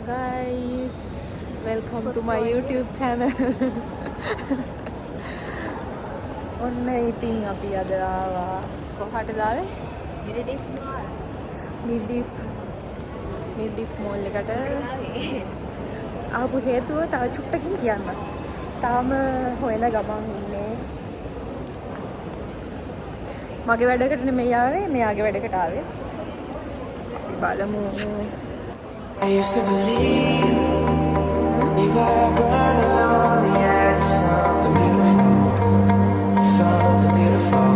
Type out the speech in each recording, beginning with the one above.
guys, welcome to my YouTube channel. ඔන්න ඉතින් අපි අද ආවා කොහාටද ආවේ? මිඩ්ඩිෆ් මෝල් එකට ආපු හේතුව තව චුට්ටකින් කියන්න. තාම හොයන ගමන් ඉන්නේ. මගේ වැඩකට නෙමෙයි ආවේ, මෙයාගේ වැඩකට ආවේ. අපි බලමු. I used to believe we were burning on the edge of something beautiful, something beautiful.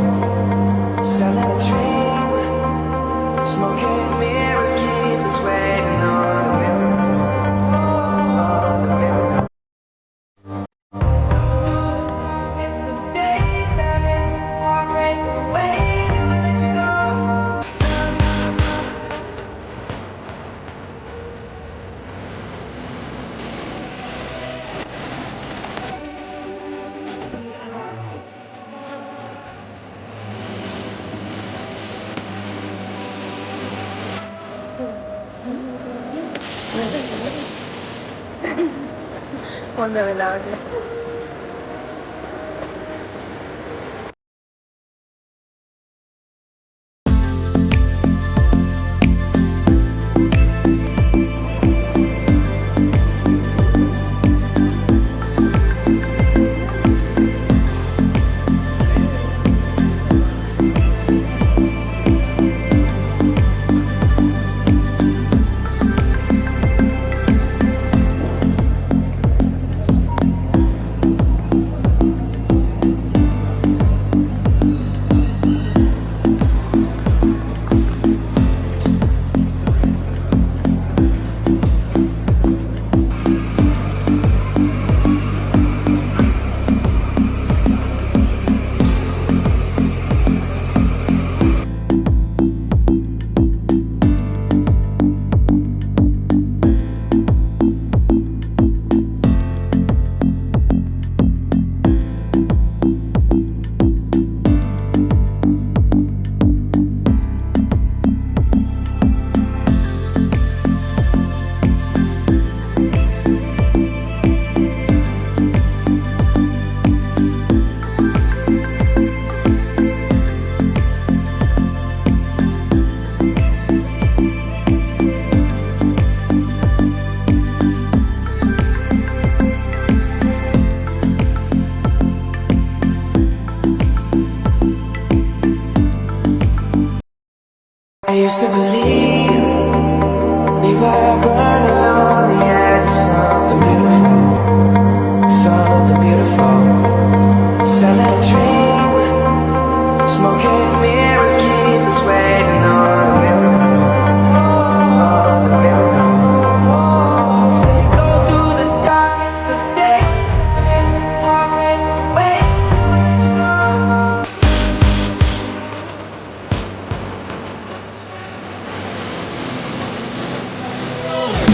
Selling a dream, smoking mirrors keep us waiting on a miracle, on the miracle. In the days that isn't alright, waiting to go. හොඳ වෙලාවට. I used to believe we were burning